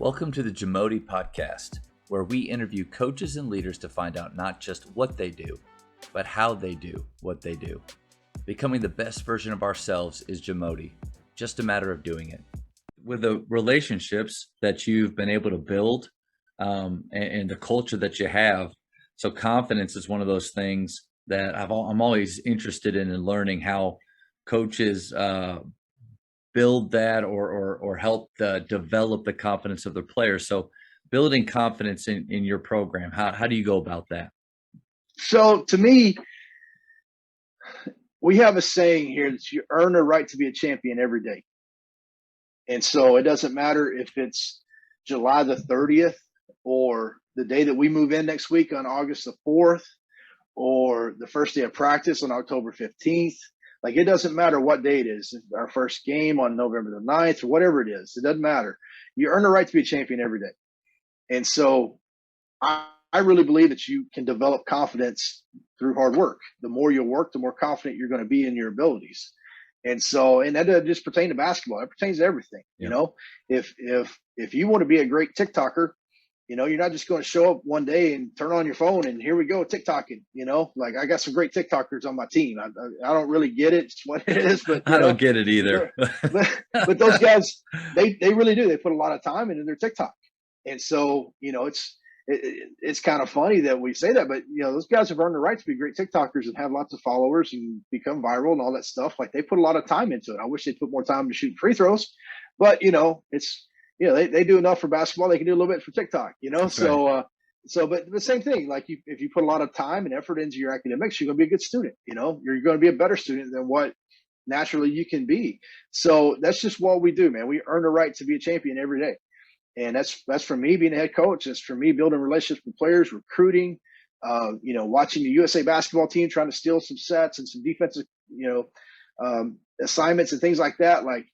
Welcome to the JAMODI podcast, where we interview coaches and leaders to find out not just what they do, but how they do what they do. Becoming the best version of ourselves is JAMODI, just a matter of doing it. With the relationships that you've been able to build and the culture that you have, so confidence is one of those things that I'm always interested in learning how coaches build that or help develop the confidence of their players. So building confidence in your program, how do you go about that? So to me, we have a saying here that you earn a right to be a champion every day. And so it doesn't matter if it's July the 30th or the day that we move in next week on August the 4th or the first day of practice on October 15th. Like, it doesn't matter what day it is, our first game on November the 9th or whatever it is. It doesn't matter. You earn a right to be a champion every day. And so I really believe that you can develop confidence through hard work. The more you work, the more confident you're going to be in your abilities. And so, and that doesn't just pertain to basketball. It pertains to everything. Yeah. You know, if you want to be a great TikToker, you know, you're not just going to show up one day and turn on your phone and here we go TikToking. You know, like, I got some great TikTokers on my team. I don't really get it. It's what it is, but I don't get it either. but those guys, they really do. They put a lot of time into their TikTok. And so, you know, it's kind of funny that we say that, but you know, those guys have earned the right to be great TikTokers and have lots of followers and become viral and all that stuff. Like, they put a lot of time into it. I wish they'd put more time to shoot free throws, but you know, it's, you know, they do enough for basketball. They can do a little bit for TikTok, you know? That's So, right. but the same thing, like, if you put a lot of time and effort into your academics, you're going to be a good student. You know, you're going to be a better student than what naturally you can be. So that's just what we do, man. We earn the right to be a champion every day. And that's for me being a head coach. That's for me building relationships with players, recruiting, you know, watching the USA basketball team trying to steal some sets and some defensive, you know, assignments and things like that. Like,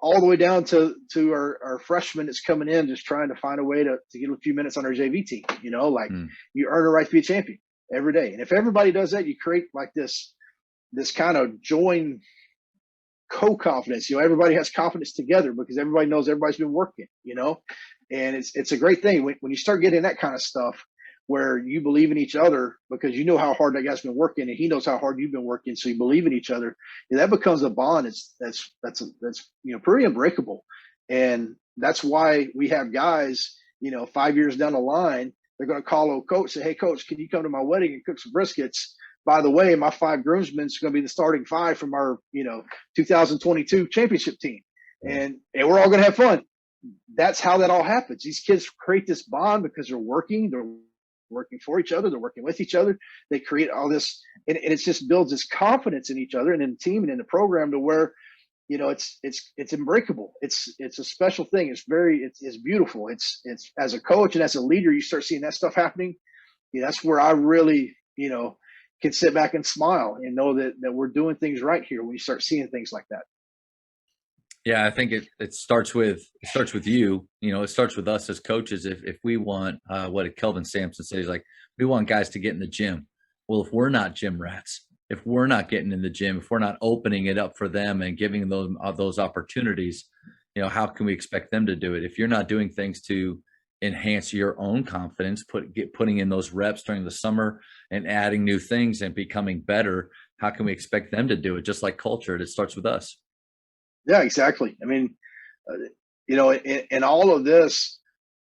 all the way down to our freshman that's coming in, just trying to find a way to get a few minutes on our JV team. You know, like, you earn a right to be a champion every day. And if everybody does that, you create like this kind of joint co-confidence. You know, everybody has confidence together because everybody knows everybody's been working, you know, and it's a great thing when you start getting that kind of stuff where you believe in each other because you know how hard that guy's been working and he knows how hard you've been working. So you believe in each other, and that becomes a bond. That's you know, pretty unbreakable. And that's why we have guys, you know, 5 years down the line, they're going to call a coach, say, "Hey coach, can you come to my wedding and cook some briskets? By the way, my 5 groomsmen is going to be the starting 5 from our, you know, 2022 championship team. And we're all going to have fun." That's how that all happens. These kids create this bond because they're working for each other, they're working with each other. They create all this, and it just builds this confidence in each other and in the team and in the program to where, you know, it's unbreakable. It's a special thing. It's beautiful. It's as a coach and as a leader, you start seeing that stuff happening. You know, that's where I really, you know, can sit back and smile and know that we're doing things right here when you start seeing things like that. Yeah, I think it starts with you. You know, it starts with us as coaches. If we want what did Kelvin Sampson say? He's like, we want guys to get in the gym. Well, if we're not gym rats, if we're not getting in the gym, if we're not opening it up for them and giving them those opportunities, you know, how can we expect them to do it? If you're not doing things to enhance your own confidence, putting in those reps during the summer and adding new things and becoming better, how can we expect them to do it? Just like culture, it starts with us. Yeah, exactly. I mean, you know, in all of this,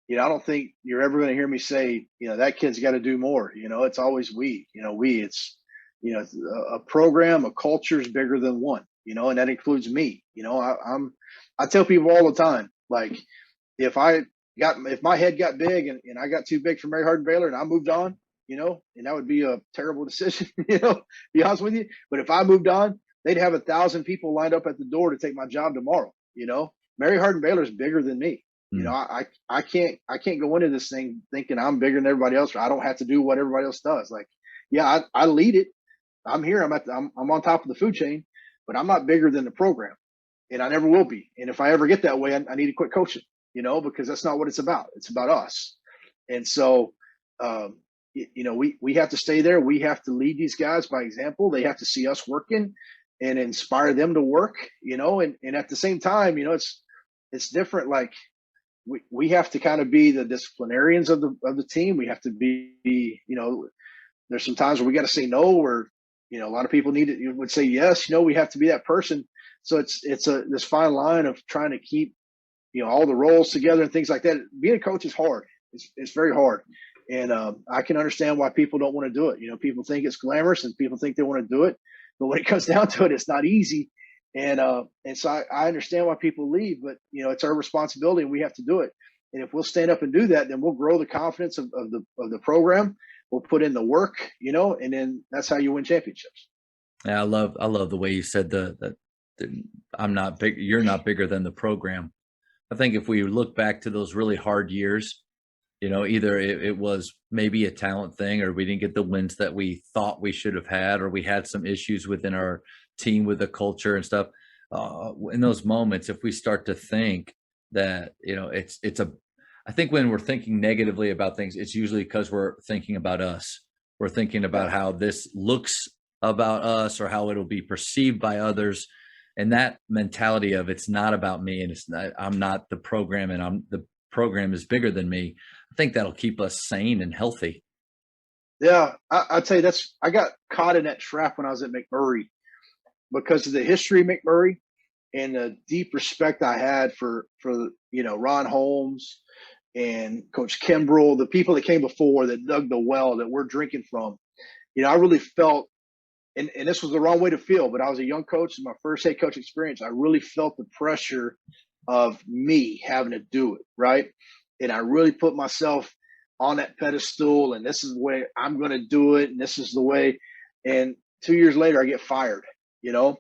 you know, I don't think you're ever going to hear me say, you know, that kid's got to do more. You know, it's always we. You know, it's, you know, a program, a culture is bigger than one. You know, and that includes me. You know, I tell people all the time, like, if my head got big and I got too big for Mary Hardin-Baylor and I moved on, you know, and that would be a terrible decision, you know, be honest with you. But if I moved on, they'd have 1,000 people lined up at the door to take my job tomorrow. You know, Mary Hardin-Baylor is bigger than me. You know, I can't go into this thing thinking I'm bigger than everybody else, or I don't have to do what everybody else does. Like, yeah, I lead it. I'm here. I'm on top of the food chain, but I'm not bigger than the program, and I never will be. And if I ever get that way, I need to quit coaching. You know, because that's not what it's about. It's about us. And so, you know, we have to stay there. We have to lead these guys by example. They have to see us working and inspire them to work. You know, and at the same time, you know, it's different. Like, we have to kind of be the disciplinarians of the team. We have to be, there's some times where we got to say no, or, a lot of people would say yes. We have to be that person. So it's this fine line of trying to keep, all the roles together and things like that. Being a coach is hard. It's very hard. And I can understand why people don't want to do it. People think it's glamorous and people think they want to do it, but when it comes down to it, it's not easy. And so I understand why people leave, but it's our responsibility and we have to do it. And if we'll stand up and do that, then we'll grow the confidence of the program. We'll put in the work, and then that's how you win championships. Yeah, I love the way you said that I'm not big. You're not bigger than the program. I think if we look back to those really hard years, either it was maybe a talent thing, or we didn't get the wins that we thought we should have had, or we had some issues within our team with the culture and stuff. In those moments, if we start to think that, I think when we're thinking negatively about things, it's usually because we're thinking about us. We're thinking about how this looks about us or how it'll be perceived by others. And that mentality of it's not about me and I'm not the program and the program is bigger than me. I think that'll keep us sane and healthy. Yeah, I'd say I got caught in that trap when I was at McMurray because of the history of McMurray and the deep respect I had for Ron Holmes and Coach Kimbrell, the people that came before that dug the well that we're drinking from. I really felt, and this was the wrong way to feel, but I was a young coach in my first head coach experience. I really felt the pressure of me having to do it, right? And I really put myself on that pedestal, and this is the way I'm going to do it, and this is the way. And 2 years later, I get fired, and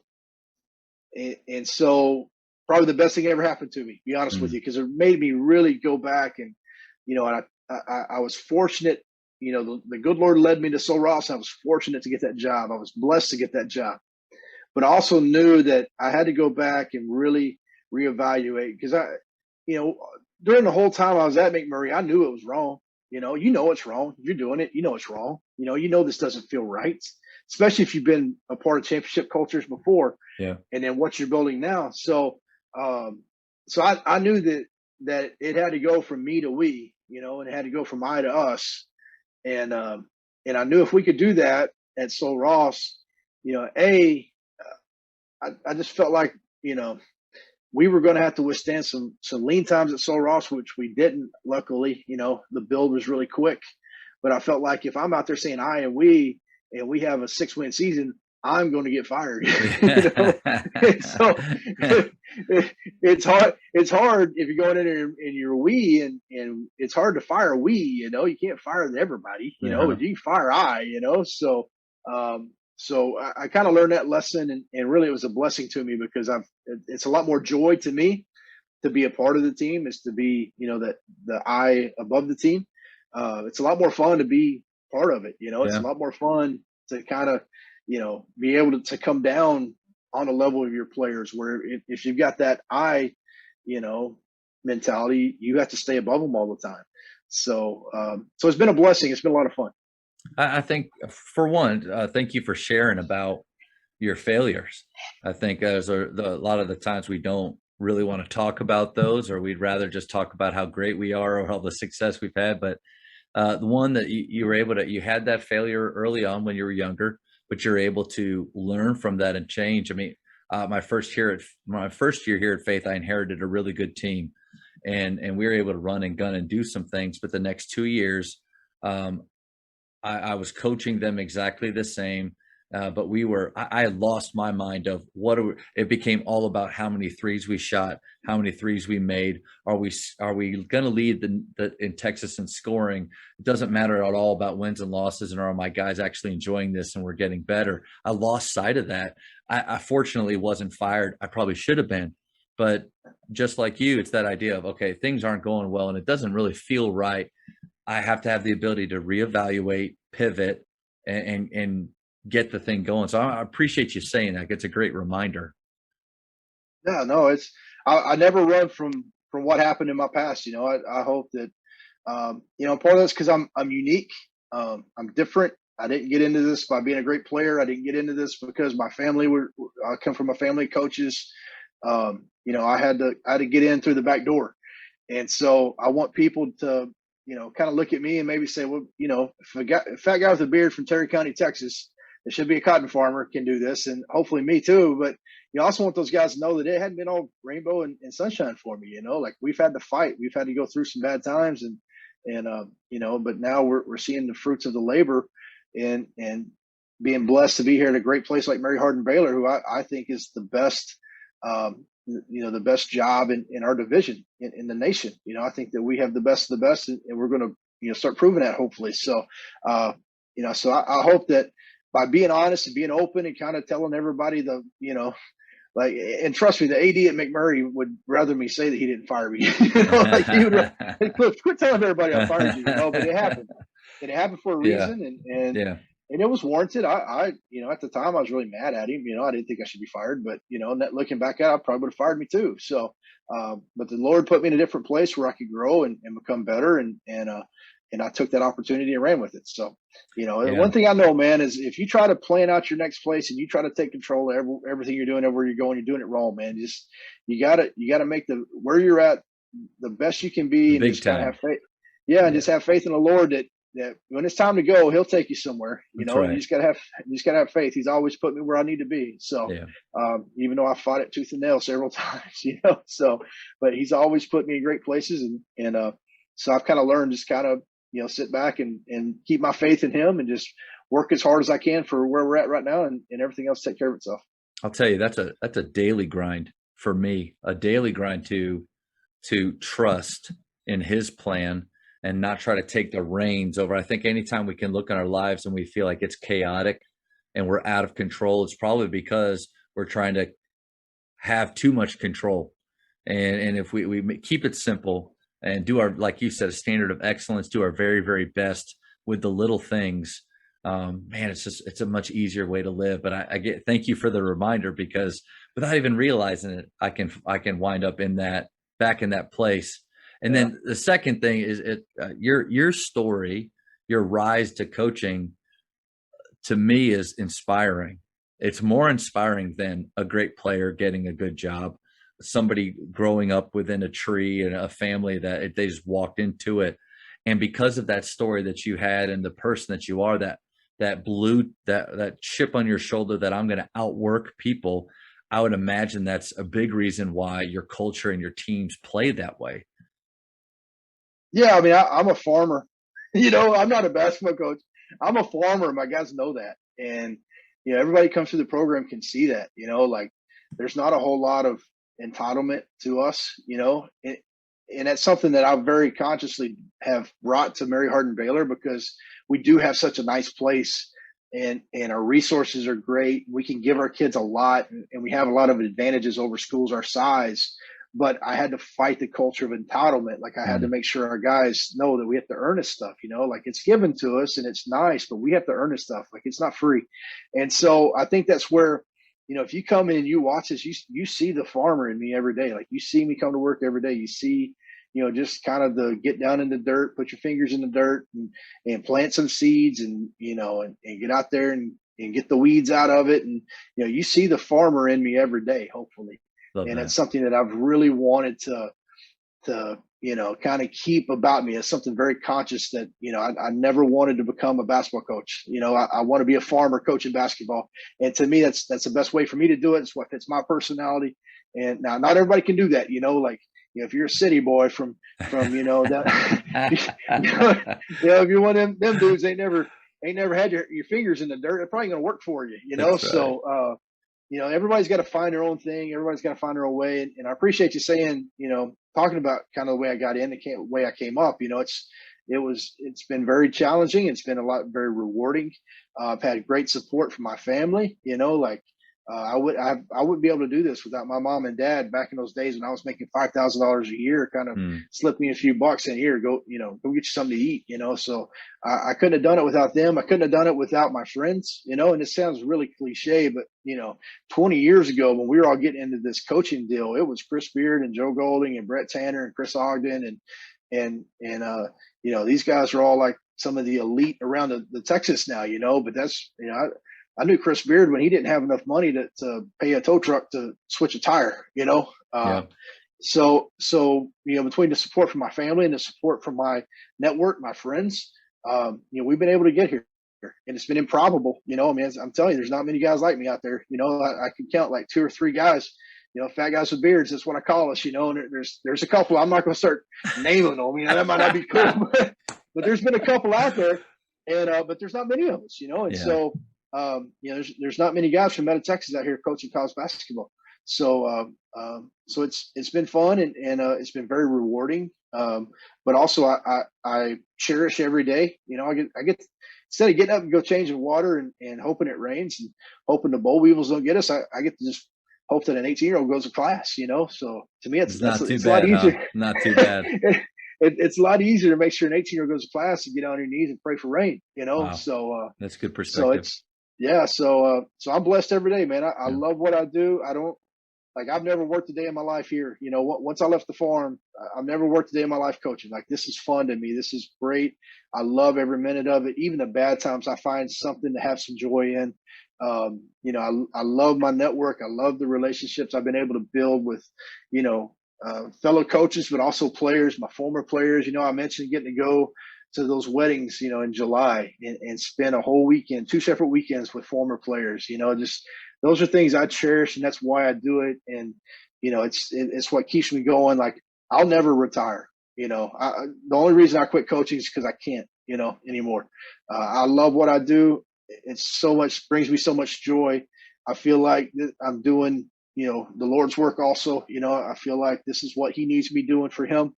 so probably the best thing that ever happened to me, be honest with you, because it made me really go back and, I was fortunate. The good Lord led me to Sul Ross. I was fortunate to get that job. I was blessed to get that job, but I also knew that I had to go back and really reevaluate because during the whole time I was at McMurray, I knew it was wrong. It's wrong. If you're doing it, it's wrong. This doesn't feel right, especially if you've been a part of championship cultures before. Yeah. And then what you're building now. So, I knew that it had to go from me to we, and it had to go from I to us. And I knew if we could do that at Sul Ross, I just felt like, we were going to have to withstand some lean times at Sul Ross, which we didn't. Luckily, the build was really quick. But I felt like if I'm out there saying I and we have a 6-win season, I'm going to get fired. So it's hard. It's hard if you're going in your we, and it's hard to fire we. You can't fire everybody. But you can fire I. So I kind of learned that lesson, and really it was a blessing to me because it's a lot more joy to me to be a part of the team is to be, that the I above the team. It's a lot more fun to be part of it. It's a lot more fun to kind of, be able to come down on a level of your players where if you've got that I, mentality, you have to stay above them all the time. So it's been a blessing. It's been a lot of fun. I think for one, thank you for sharing about your failures. I think a lot of the times we don't really want to talk about those, or we'd rather just talk about how great we are or all the success we've had. But the one that you were able to, you had that failure early on when you were younger, but you're able to learn from that and change. I mean, my first year here at Faith, I inherited a really good team, and we were able to run and gun and do some things. But the next 2 years, I was coaching them exactly the same, but I lost my mind of it became all about how many threes we shot, how many threes we made. Are we going to lead in Texas in scoring? It doesn't matter at all about wins and losses, and are my guys actually enjoying this and we're getting better? I lost sight of that. I fortunately wasn't fired. I probably should have been, but just like you, it's that idea of, okay, things aren't going well and it doesn't really feel right. I have to have the ability to reevaluate, pivot, and get the thing going. So I appreciate you saying that. It's a great reminder. Yeah, no, I never run from what happened in my past. I hope that part of that's because I'm unique. I'm different. I didn't get into this by being a great player. I didn't get into this because my family I come from a family of coaches. I had to get in through the back door. And so I want people to, kind of look at me and maybe say, well, if a fat guy with a beard from Terry County, Texas, it should be a cotton farmer, can do this, and hopefully me too. But you also want those guys to know that it hadn't been all rainbow and sunshine for me. Like we've had to fight, we've had to go through some bad times, but now we're seeing the fruits of the labor, and being blessed to be here at a great place like Mary Hardin-Baylor, who I think is the best. The best job in our division in the nation. I think that we have the best of the best, and we're going to, start proving that hopefully. So, so I hope that by being honest and being open and kind of telling everybody and trust me, the AD at McMurray would rather me say that he didn't fire me. Like he would quit telling everybody I fired you, but it happened. And it happened for a reason, and it was warranted. I at the time I was really mad at him. I didn't think I should be fired, but looking back at it, I probably would have fired me too. So, but the Lord put me in a different place where I could grow and become better, and I took that opportunity and ran with it. So, one thing I know, man, is if you try to plan out your next place and you try to take control of everything you're doing, everywhere you're going, you're doing it wrong, man. Just you gotta make where you're at the best you can be, and just gotta have faith. Yeah, and just have faith in the Lord that when it's time to go, He'll take you somewhere. Right. You just gotta have faith. He's always put me where I need to be. So, even though I fought it tooth and nail several times, but He's always put me in great places, and so I've kind of learned just kind of sit back and keep my faith in Him and just work as hard as I can for where we're at right now, and everything else take care of itself. I'll tell you, that's a daily grind for me. A daily grind to trust in His plan and not try to take the reins over. I think anytime we can look in our lives and we feel like it's chaotic and we're out of control, it's probably because we're trying to have too much control. And if we keep it simple and do our, like you said, a standard of excellence, do our very, very best with the little things, man, it's a much easier way to live. But thank you for the reminder, because without even realizing it, I can wind up back in that place. And then the second thing is your story, your rise to coaching, to me is inspiring. It's more inspiring than a great player getting a good job, somebody growing up within a tree and a family that they just walked into it. And because of that story that you had and the person that you are, that chip on your shoulder that I'm going to outwork people, I would imagine that's a big reason why your culture and your teams play that way. Yeah, I mean, I'm a farmer. I'm not a basketball coach. I'm a farmer. My guys know that. And, everybody comes through the program can see that, like there's not a whole lot of entitlement to us, and that's something that I very consciously have brought to Mary Hardin-Baylor, because we do have such a nice place, and our resources are great. We can give our kids a lot, and we have a lot of advantages over schools our size. But I had to fight the culture of entitlement. Like I had to make sure our guys know that we have to earn this stuff, like it's given to us and it's nice, but we have to earn this stuff. Like it's not free. And so I think that's where, if you come in and you watch this, you see the farmer in me every day. Like you see me come to work every day. You see, just kind of the get down in the dirt, put your fingers in the dirt and plant some seeds and get out there and get the weeds out of it. And, you see the farmer in me every day, hopefully. And it's something that I've really wanted to kind of keep about me as something very conscious that, I never wanted to become a basketball coach. I want to be a farmer coaching basketball. And to me, that's the best way for me to do it. It's what fits my personality. And now not everybody can do that, if you're a city boy from that, if you're one of them dudes, ain't never had your fingers in the dirt, it's probably going to work for you, Right. So, everybody's got to find their own thing. Everybody's got to find their own way. And I appreciate you saying, talking about kind of the way I got in, the way I came up, it's been very challenging. It's been very rewarding. I've had great support from my family, I wouldn't be able to do this without my mom and dad back in those days when I was making $5,000 a year, kind of slip me a few bucks in here, go get you something to eat, so I couldn't have done it without them. I couldn't have done it without my friends, and it sounds really cliche, but 20 years ago when we were all getting into this coaching deal, it was Chris Beard and Joe Golding and Brett Tanner and Chris Ogden and these guys are all like some of the elite around the Texas now, but that's, I knew Chris Beard when he didn't have enough money to pay a tow truck to switch a tire, so between the support from my family and the support from my network, my friends, we've been able to get here, and it's been improbable. I mean, I'm telling you, there's not many guys like me out there. I can count like 2 or 3 guys. Fat guys with beards. That's what I call us. And there's a couple. I'm not going to start naming them. That might not be cool, but there's been a couple out there, and but there's not many of us. And so there's not many guys from Meta Texas out here coaching college basketball. So so it's been fun, and it's been very rewarding. But also I cherish every day. I get instead of getting up and go changing water and hoping it rains and hoping the boll weevils don't get us, I get to just hope that an 18-year-old goes to class. So to me, it's not too it's bad. A lot easier. Huh? Not too bad. It's a lot easier to make sure an 18-year-old goes to class and get on your knees and pray for rain. Wow. So that's good perspective. So I'm blessed every day, man. I love what I do. I've never worked a day in my life here. Once I left the farm, I've never worked a day in my life coaching. This is fun to me. This is great. I love every minute of it. Even the bad times, I find something to have some joy in. I love my network. I love the relationships I've been able to build with, fellow coaches, but also players, my former players. I mentioned getting to go to those weddings, in July and spend a whole weekend, 2 separate weekends with former players. Just those are things I cherish, and that's why I do it. And it's what keeps me going. I'll never retire. The only reason I quit coaching is because I can't, anymore. I love what I do. It's brings me so much joy. I feel like I'm doing, the Lord's work also. I feel like this is what He needs me doing for Him.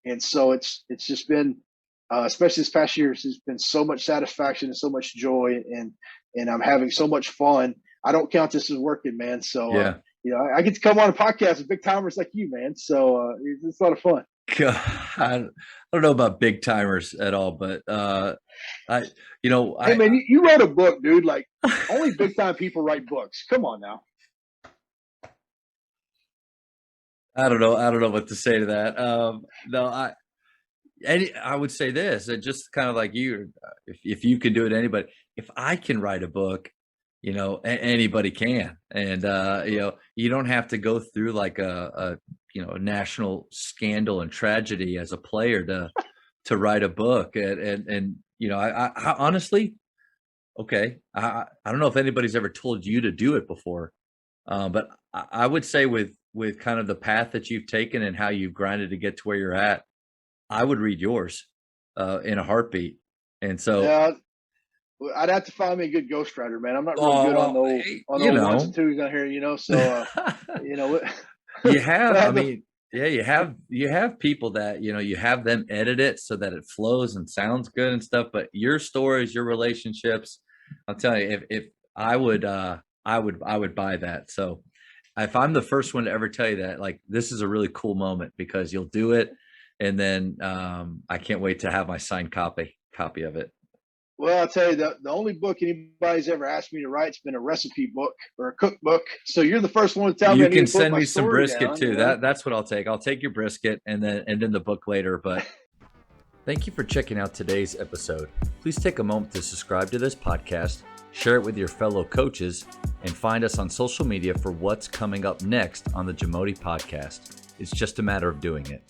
And so it's just been, especially this past year, it's been so much satisfaction and so much joy, and I'm having so much fun. I don't count this as working, man. So, I get to come on a podcast with big timers like you, man. So it's a lot of fun. God, I don't know about big timers at all, but hey man, you wrote a book, dude. Only big time people write books. Come on now. I don't know what to say to that. No, I would say this, just kind of like you, if you can do it, anybody. If I can write a book, anybody can. And you don't have to go through like a national scandal and tragedy as a player to write a book. And I honestly, okay, I don't know if anybody's ever told you to do it before, but I would say with kind of the path that you've taken and how you've grinded to get to where you're at, I would read yours in a heartbeat. And so I'd have to find me a good ghostwriter, man. I'm not really good on the ones and twos down here, so you have, I mean, you have people that, you have them edit it so that it flows and sounds good and stuff, but your stories, your relationships, I'll tell you, if I would buy that. So if I'm the first one to ever tell you that, this is a really cool moment because you'll do it. And then I can't wait to have my signed copy of it. Well, I'll tell you, the only book anybody's ever asked me to write's been a recipe book or a cookbook. So you're the first one to tell me. You can send me some brisket too. That's what I'll take. I'll take your brisket and then the book later. But thank you for checking out today's episode. Please take a moment to subscribe to this podcast, share it with your fellow coaches, and find us on social media for what's coming up next on the JAMODI podcast. It's just a matter of doing it.